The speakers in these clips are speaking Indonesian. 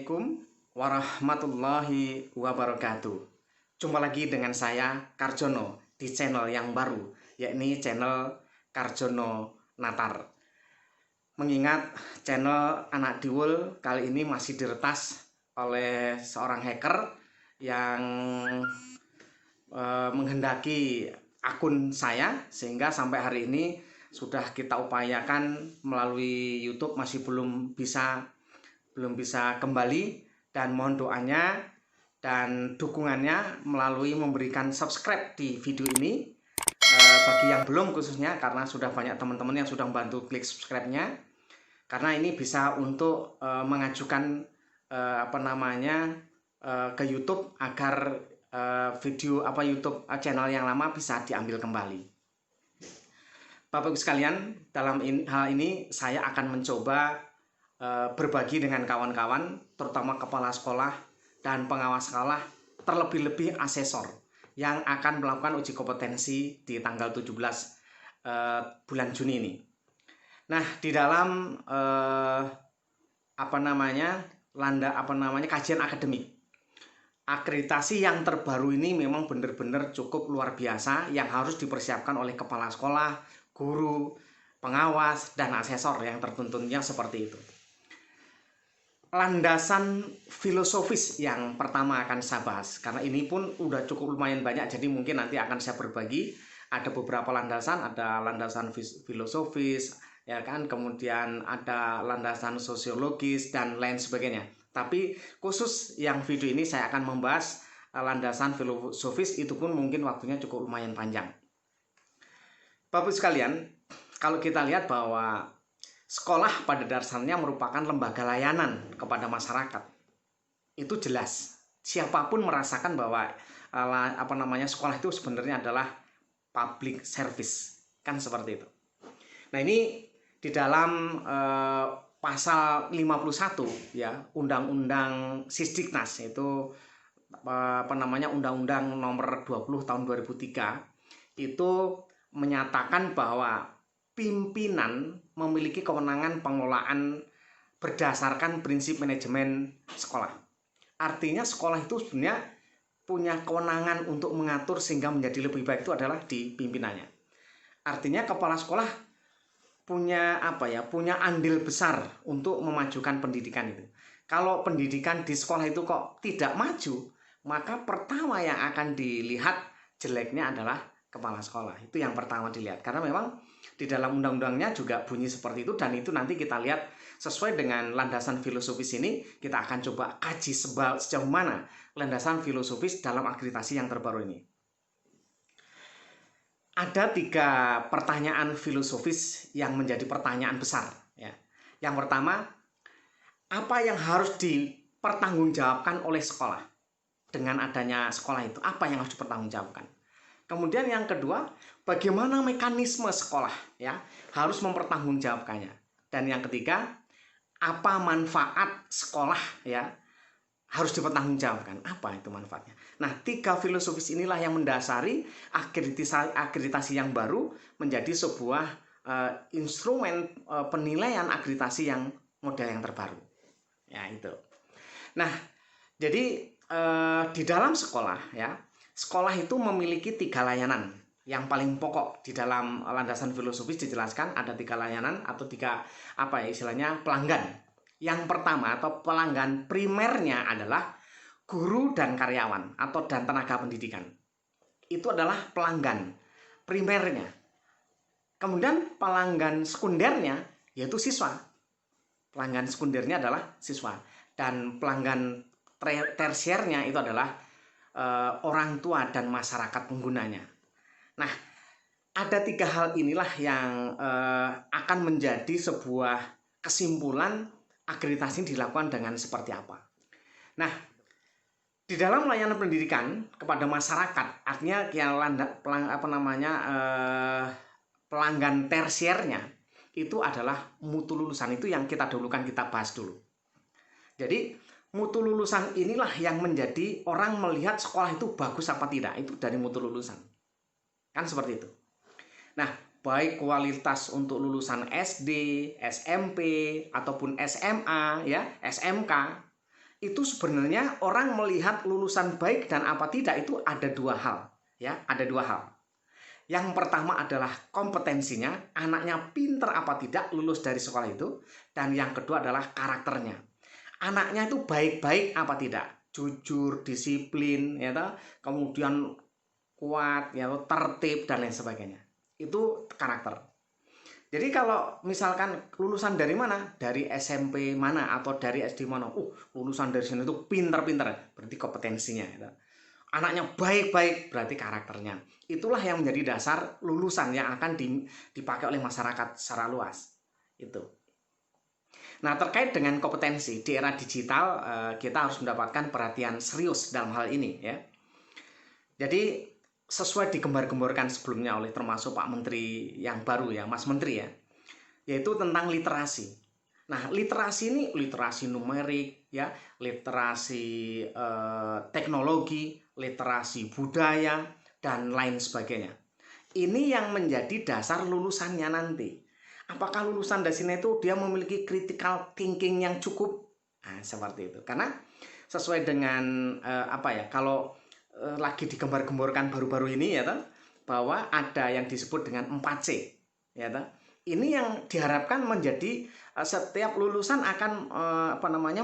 Assalamualaikum warahmatullahi wabarakatuh. Jumpa lagi dengan saya Karjono di channel yang baru, yakni channel Karjono Natar. Mengingat channel Anak Diwul kali ini masih diretas oleh seorang hacker yang menghendaki akun saya, sehingga sampai hari ini sudah kita upayakan melalui YouTube masih belum bisa kembali, dan mohon doanya dan dukungannya melalui memberikan subscribe di video ini bagi yang belum, khususnya karena sudah banyak teman-teman yang sudah membantu klik subscribe-nya, karena ini bisa untuk mengajukan ke YouTube agar video YouTube channel yang lama bisa diambil kembali. Bapak Ibu sekalian, dalam hal ini saya akan mencoba berbagi dengan kawan-kawan, terutama kepala sekolah dan pengawas sekolah, terlebih-lebih asesor yang akan melakukan uji kompetensi di tanggal 17 bulan Juni ini. Nah, di dalam kajian akademik, akreditasi yang terbaru ini memang benar-benar cukup luar biasa yang harus dipersiapkan oleh kepala sekolah, guru, pengawas, dan asesor yang tertuntunnya seperti itu. Landasan filosofis yang pertama akan saya bahas, karena ini pun udah cukup lumayan banyak, jadi mungkin nanti akan saya berbagi. Ada beberapa landasan, ada landasan filosofis, ya kan, kemudian ada landasan sosiologis dan lain sebagainya. Tapi khusus yang video ini saya akan membahas landasan filosofis, itu pun mungkin waktunya cukup lumayan panjang. Bapak sekalian, kalau kita lihat bahwa sekolah pada dasarnya merupakan lembaga layanan kepada masyarakat. Itu jelas. Siapapun merasakan bahwa sekolah itu sebenarnya adalah public service, kan seperti itu. Nah, ini di dalam pasal 51 ya, Undang-Undang Sisdiknas, itu Undang-Undang nomor 20 tahun 2003, itu menyatakan bahwa pimpinan memiliki kewenangan pengelolaan berdasarkan prinsip manajemen sekolah. Artinya sekolah itu sebenarnya punya kewenangan untuk mengatur sehingga menjadi lebih baik, itu adalah di pimpinannya. Artinya kepala sekolah punya andil besar untuk memajukan pendidikan itu. Kalau pendidikan di sekolah itu kok tidak maju, maka pertama yang akan dilihat jeleknya adalah kepala sekolah. Itu yang pertama dilihat, karena memang di dalam undang-undangnya juga bunyi seperti itu, dan itu nanti kita lihat sesuai dengan landasan filosofis ini. Kita akan coba kaji sejauh mana landasan filosofis dalam akreditasi yang terbaru ini. Ada 3 pertanyaan filosofis yang menjadi pertanyaan besar ya. Yang pertama, apa yang harus dipertanggungjawabkan oleh sekolah dengan adanya sekolah itu? Apa yang harus dipertanggungjawabkan? Kemudian yang kedua, bagaimana mekanisme sekolah ya harus mempertanggungjawabkannya. Dan yang ketiga, apa manfaat sekolah ya harus dipertanggungjawabkan. Apa itu manfaatnya? Nah, 3 filosofis inilah yang mendasari akreditasi yang baru menjadi sebuah instrumen penilaian akreditasi yang model yang terbaru. Ya, itu. Nah, jadi di dalam sekolah ya, sekolah itu memiliki 3 layanan yang paling pokok. Di dalam landasan filosofis dijelaskan ada 3 layanan atau 3 pelanggan. Yang pertama atau pelanggan primernya adalah guru dan karyawan dan tenaga pendidikan. Itu adalah pelanggan primernya. Kemudian pelanggan sekundernya yaitu siswa. Pelanggan sekundernya adalah siswa, dan pelanggan tersiernya itu adalah orang tua dan masyarakat penggunanya. Nah, ada 3 hal inilah yang akan menjadi sebuah kesimpulan akreditasi dilakukan dengan seperti apa. Nah, di dalam layanan pendidikan kepada masyarakat, artinya pelanggan tersiernya itu adalah mutu lulusan. Itu yang kita bahas dulu. Jadi mutu lulusan inilah yang menjadi orang melihat sekolah itu bagus apa tidak, itu dari mutu lulusan. Kan seperti itu. Nah, baik kualitas untuk lulusan SD, SMP, ataupun SMA, ya, SMK, itu sebenarnya orang melihat lulusan baik dan apa tidak itu ada dua hal, ya, ada dua hal. Yang pertama adalah kompetensinya, anaknya pinter apa tidak lulus dari sekolah itu, dan yang kedua adalah karakternya. Anaknya itu baik-baik apa tidak, jujur, disiplin, ya, kemudian kuat, ya, tertib dan lain sebagainya. Itu karakter. Jadi kalau misalkan lulusan dari mana, dari SMP mana atau dari SD mana, lulusan dari sini itu pinter-pinter, berarti kompetensinya. Gitu. Anaknya baik-baik, berarti karakternya. Itulah yang menjadi dasar lulusan yang akan dipakai oleh masyarakat secara luas. Itu. Nah, terkait dengan kompetensi di era digital, kita harus mendapatkan perhatian serius dalam hal ini, ya. Jadi sesuai digembar-gemborkan sebelumnya oleh termasuk Pak Menteri yang baru, ya, Mas Menteri, ya, yaitu tentang literasi. Nah, literasi ini literasi numerik, ya, literasi teknologi, literasi budaya dan lain sebagainya. Ini yang menjadi dasar lulusannya nanti. Apakah lulusan dari sini itu dia memiliki critical thinking yang cukup? Nah, seperti itu. Karena sesuai dengan kalau lagi digembar-gemborkan baru-baru ini, ya, bahwa ada yang disebut dengan 4C, ya, ini yang diharapkan menjadi setiap lulusan akan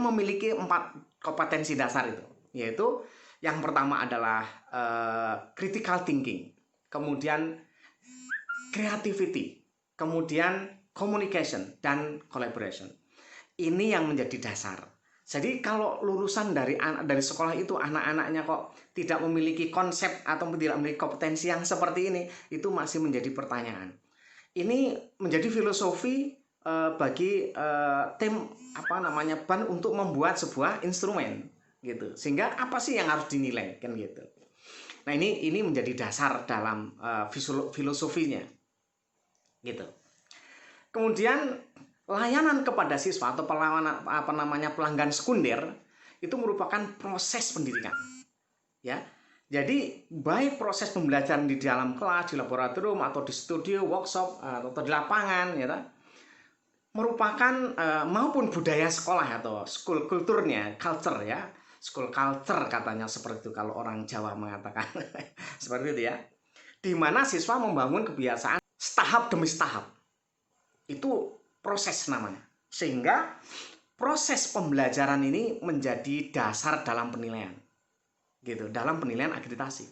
memiliki 4 kompetensi dasar itu, yaitu yang pertama adalah critical thinking, kemudian creativity, kemudian communication dan collaboration. Ini yang menjadi dasar. Jadi kalau lulusan dari sekolah itu anak-anaknya kok tidak memiliki konsep atau tidak memiliki kompetensi yang seperti ini, itu masih menjadi pertanyaan. Ini menjadi filosofi bagi tim BAN untuk membuat sebuah instrumen, gitu. Sehingga apa sih yang harus dinilai, kan gitu. Nah, ini menjadi dasar dalam filosofinya, gitu. Kemudian layanan kepada siswa atau pelanggan sekunder itu merupakan proses pendidikan, ya. Jadi baik proses pembelajaran di dalam kelas, di laboratorium atau di studio, workshop atau di lapangan, ya, merupakan maupun budaya sekolah atau school kulturnya, culture, ya, school culture katanya seperti itu kalau orang Jawa mengatakan seperti itu, ya. Di mana siswa membangun kebiasaan setahap demi setahap. Itu proses namanya. Sehingga proses pembelajaran ini menjadi dasar dalam penilaian. Gitu, dalam penilaian akreditasi.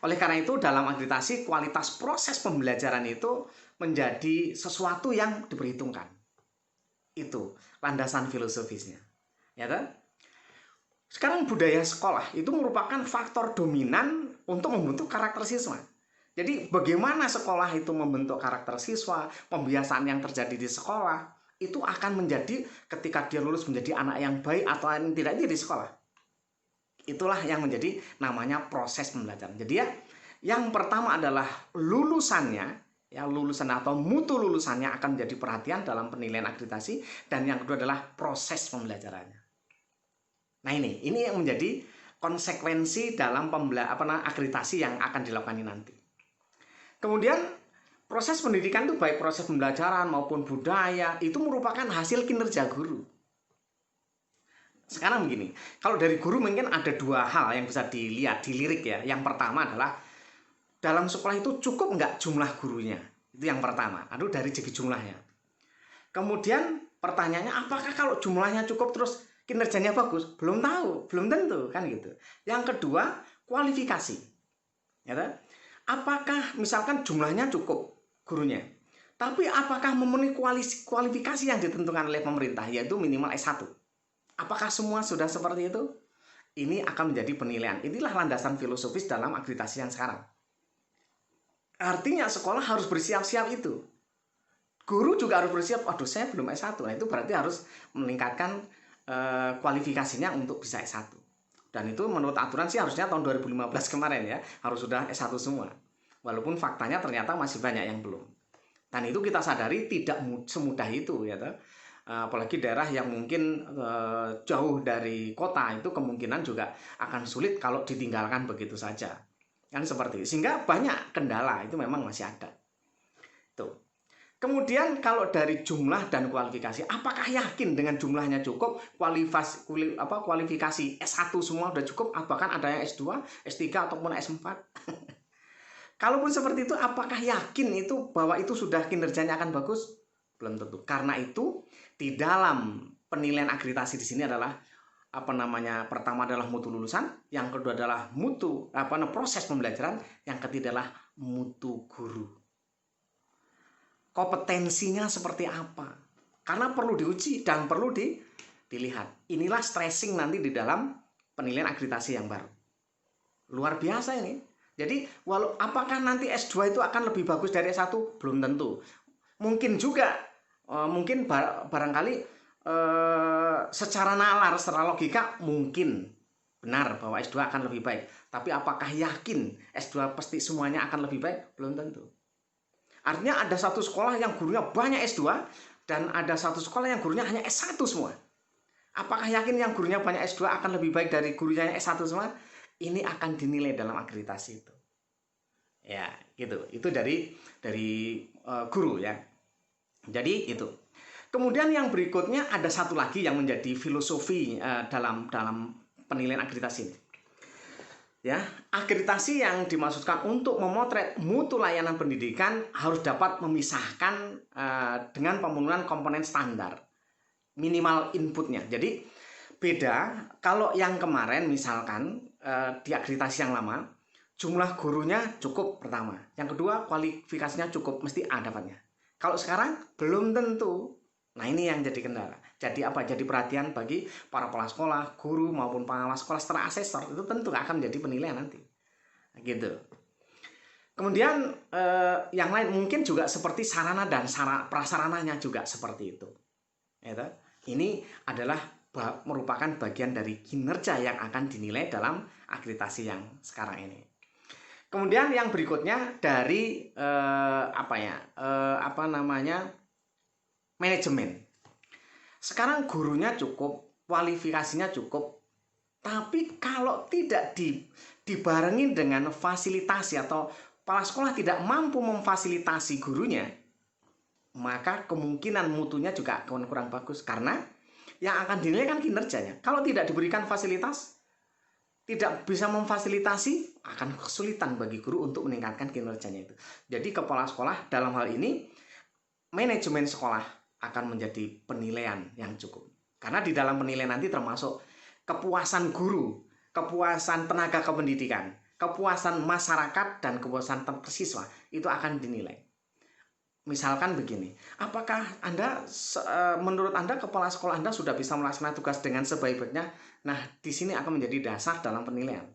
Oleh karena itu dalam akreditasi kualitas proses pembelajaran itu menjadi sesuatu yang diperhitungkan. Itu landasan filosofisnya. Ya kan? Sekarang budaya sekolah itu merupakan faktor dominan untuk membentuk karakter siswa. Jadi bagaimana sekolah itu membentuk karakter siswa, pembiasaan yang terjadi di sekolah, itu akan menjadi ketika dia lulus menjadi anak yang baik atau yang tidak di sekolah. Itulah yang menjadi namanya proses pembelajaran. Jadi, ya, yang pertama adalah lulusannya, ya, lulusan atau mutu lulusannya akan menjadi perhatian dalam penilaian akreditasi, dan yang kedua adalah proses pembelajarannya. Nah, ini yang menjadi konsekuensi dalam akreditasi yang akan dilakukan nanti. Kemudian proses pendidikan itu baik proses pembelajaran maupun budaya itu merupakan hasil kinerja guru. Sekarang begini, kalau dari guru mungkin ada dua hal yang bisa dilirik, ya. Yang pertama adalah dalam sekolah itu cukup nggak jumlah gurunya, itu yang pertama. Dari segi jumlahnya. Kemudian pertanyaannya, apakah kalau jumlahnya cukup terus kinerjanya bagus? Belum tahu, belum tentu, kan gitu. Yang kedua, kualifikasi, ya. Apakah misalkan jumlahnya cukup gurunya, tapi apakah memenuhi kualifikasi yang ditentukan oleh pemerintah, yaitu minimal S1? Apakah semua sudah seperti itu? Ini akan menjadi penilaian. Inilah landasan filosofis dalam akreditasi yang sekarang. Artinya sekolah harus bersiap-siap itu. Guru juga harus bersiap, waduh saya belum S1. Nah, itu berarti harus meningkatkan kualifikasinya untuk bisa S1. Dan itu menurut aturan sih harusnya tahun 2015 kemarin, ya, harus sudah S1 semua. Walaupun faktanya ternyata masih banyak yang belum. Dan itu kita sadari tidak semudah itu, ya. Apalagi daerah yang mungkin jauh dari kota itu kemungkinan juga akan sulit kalau ditinggalkan begitu saja. Kan seperti itu. Sehingga banyak kendala itu memang masih ada. Tuh. Kemudian kalau dari jumlah dan kualifikasi, apakah yakin dengan jumlahnya cukup, kualifikasi S1 semua udah cukup, bahkan ada yang S2, S3 ataupun S4? Kalaupun seperti itu, apakah yakin itu bahwa itu sudah kinerjanya akan bagus? Belum tentu. Karena itu di dalam penilaian akreditasi di sini adalah pertama adalah mutu lulusan, yang kedua adalah mutu proses pembelajaran, yang ketiga adalah mutu guru. Kompetensinya seperti apa? Karena perlu diuji dan perlu dilihat. Inilah stressing nanti di dalam penilaian akreditasi yang baru. Luar biasa ini. Jadi, apakah nanti S2 itu akan lebih bagus dari S1? Belum tentu. Mungkin juga, mungkin barangkali secara nalar, secara logika mungkin benar bahwa S2 akan lebih baik. Tapi apakah yakin S2 pasti semuanya akan lebih baik? Belum tentu. Artinya ada satu sekolah yang gurunya banyak S2 dan ada satu sekolah yang gurunya hanya S1 semua. Apakah yakin yang gurunya banyak S2 akan lebih baik dari gurunya yang S1 semua? Ini akan dinilai dalam akreditasi itu. Ya, gitu. Itu dari guru ya. Jadi itu. Kemudian yang berikutnya ada satu lagi yang menjadi filosofi dalam penilaian akreditasi ini. Ya, akreditasi yang dimaksudkan untuk memotret mutu layanan pendidikan harus dapat memisahkan dengan pemenuhan komponen standar minimal inputnya. Jadi beda kalau yang kemarin misalkan di akreditasi yang lama jumlah gurunya cukup pertama, yang kedua kualifikasinya cukup, mesti A dapatnya. Kalau sekarang belum tentu. Nah, ini yang jadi kendala. Jadi Jadi perhatian bagi para kepala sekolah, guru maupun pengawas sekolah setelah asesor itu tentu akan menjadi penilaian nanti. Nah, gitu. Kemudian yang lain mungkin juga seperti sarana dan prasarananya juga seperti itu. Ini adalah merupakan bagian dari kinerja yang akan dinilai dalam akreditasi yang sekarang ini. Kemudian yang berikutnya dari manajemen. Sekarang gurunya cukup, kualifikasinya cukup, tapi kalau tidak dibarengi dengan fasilitasi atau kepala sekolah tidak mampu memfasilitasi gurunya, maka kemungkinan mutunya juga akan kurang bagus karena yang akan dinilai kan kinerjanya. Kalau tidak diberikan fasilitas, tidak bisa memfasilitasi, akan kesulitan bagi guru untuk meningkatkan kinerjanya itu. Jadi kepala sekolah dalam hal ini, manajemen sekolah akan menjadi penilaian yang cukup. Karena di dalam penilaian nanti termasuk kepuasan guru, kepuasan tenaga kependidikan, kepuasan masyarakat, dan kepuasan siswa itu akan dinilai. Misalkan begini, apakah menurut Anda kepala sekolah Anda sudah bisa melaksanakan tugas dengan sebaik-baiknya? Nah, di sini akan menjadi dasar dalam penilaian.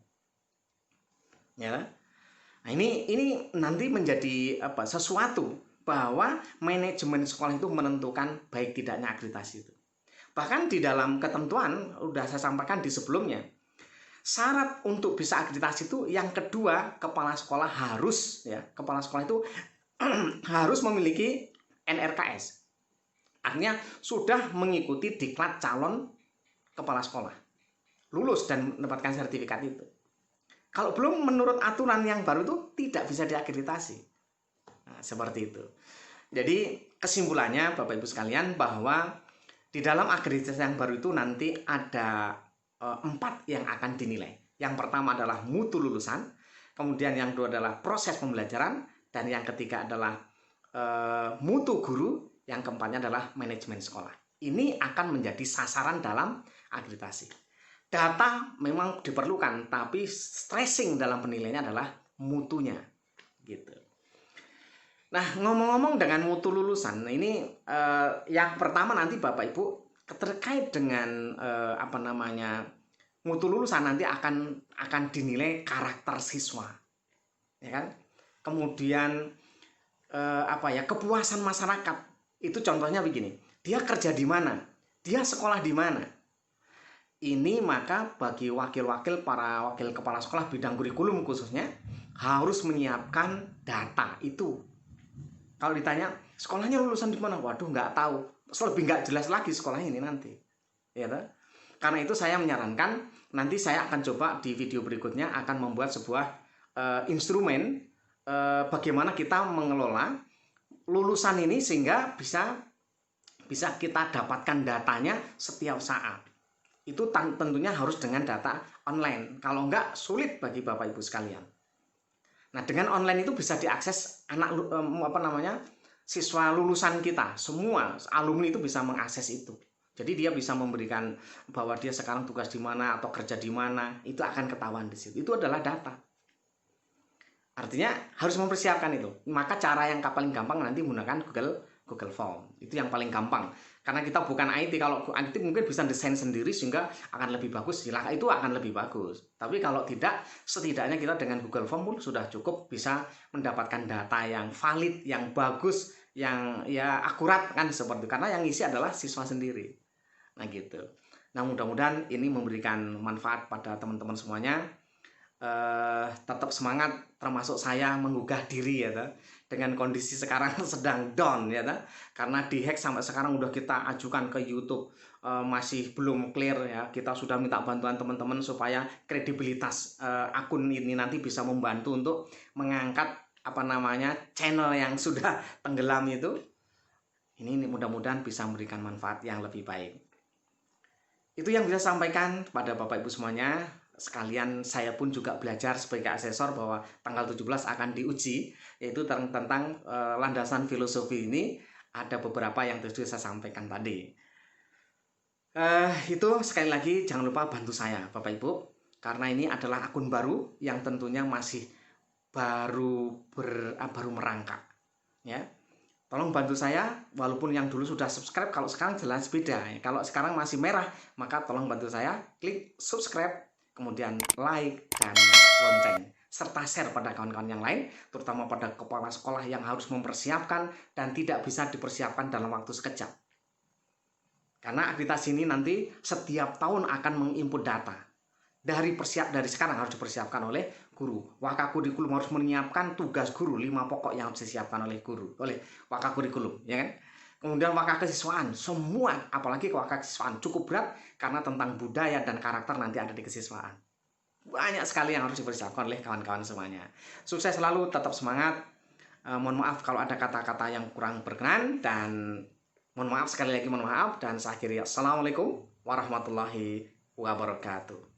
Ya. Nah, ini nanti menjadi sesuatu bahwa manajemen sekolah itu menentukan baik tidaknya akreditasi itu. Bahkan di dalam ketentuan, sudah saya sampaikan di sebelumnya, syarat untuk bisa akreditasi itu yang kedua, kepala sekolah harus itu harus memiliki NRKS. Artinya sudah mengikuti diklat calon kepala sekolah. Lulus dan mendapatkan sertifikat itu. Kalau belum, menurut aturan yang baru itu tidak bisa diakreditasi. Nah, seperti itu. Jadi kesimpulannya Bapak Ibu sekalian bahwa di dalam akreditasi yang baru itu nanti ada 4 yang akan dinilai. Yang pertama adalah mutu lulusan, kemudian yang kedua adalah proses pembelajaran, dan yang ketiga adalah mutu guru, yang keempatnya adalah manajemen sekolah. Ini akan menjadi sasaran dalam akreditasi. Data memang diperlukan, tapi stressing dalam penilaiannya adalah mutunya, gitu. Nah, ngomong-ngomong dengan mutu lulusan, ini yang pertama nanti Bapak Ibu terkait dengan mutu lulusan nanti akan dinilai karakter siswa, ya kan? Kemudian kepuasan masyarakat. Itu contohnya begini, dia kerja di mana, dia sekolah di mana. Ini maka bagi para wakil kepala sekolah bidang kurikulum khususnya harus menyiapkan data itu. Kalau ditanya sekolahnya lulusan di mana, waduh nggak tahu, lebih nggak jelas lagi sekolahnya ini nanti. Ya, karena itu saya menyarankan nanti saya akan coba di video berikutnya akan membuat sebuah instrumen bagaimana kita mengelola lulusan ini sehingga bisa kita dapatkan datanya setiap saat. Itu tentunya harus dengan data online. Kalau enggak, sulit bagi Bapak Ibu sekalian. Nah, dengan online itu bisa diakses siswa lulusan kita. Semua alumni itu bisa mengakses itu. Jadi dia bisa memberikan bahwa dia sekarang tugas di mana atau kerja di mana, itu akan ketahuan di situ. Itu adalah data. Artinya harus mempersiapkan itu. Maka cara yang paling gampang nanti menggunakan Google Form. Itu yang paling gampang. Karena kita bukan IT. Kalau IT mungkin bisa desain sendiri sehingga akan lebih bagus. Silakan, itu akan lebih bagus. Tapi kalau tidak, setidaknya kita dengan Google Form pun sudah cukup bisa mendapatkan data yang valid, yang bagus, yang ya akurat kan seperti itu. Karena yang isi adalah siswa sendiri. Nah gitu. Nah mudah-mudahan ini memberikan manfaat pada teman-teman semuanya. Tetap semangat, termasuk saya menggugah diri ya dengan kondisi sekarang sedang down ya karena dihack sampai sekarang udah kita ajukan ke YouTube masih belum clear ya. Kita sudah minta bantuan teman-teman supaya kredibilitas akun ini nanti bisa membantu untuk mengangkat channel yang sudah tenggelam itu. Ini mudah-mudahan bisa memberikan manfaat yang lebih baik. Itu yang bisa saya sampaikan kepada Bapak Ibu semuanya. Sekalian saya pun juga belajar sebagai asesor bahwa tanggal 17 akan diuji, yaitu tentang landasan filosofi ini. Ada beberapa yang sudah saya sampaikan tadi. Itu sekali lagi jangan lupa bantu saya Bapak Ibu, karena ini adalah akun baru yang tentunya masih baru merangkak ya. Tolong bantu saya, walaupun yang dulu sudah subscribe, kalau sekarang jelas beda. Kalau sekarang masih merah, maka tolong bantu saya klik subscribe, kemudian like dan lonceng, serta share pada kawan-kawan yang lain, terutama pada kepala sekolah yang harus mempersiapkan dan tidak bisa dipersiapkan dalam waktu sekejap. Karena akreditasi ini nanti setiap tahun akan menginput data. Dari sekarang harus dipersiapkan oleh guru. Wakakurikulum harus menyiapkan tugas guru, 5 pokok yang harus disiapkan oleh guru, oleh wakakurikulum, ya kan? Kemudian wakakesiswaan, semua, apalagi wakakesiswaan cukup berat karena tentang budaya dan karakter nanti ada di kesiswaan. Banyak sekali yang harus dipersiapkan oleh kawan-kawan semuanya. Sukses selalu, tetap semangat. Mohon maaf kalau ada kata-kata yang kurang berkenan, dan mohon maaf sekali lagi, mohon maaf, dan saya akhiri. Assalamualaikum warahmatullahi wabarakatuh.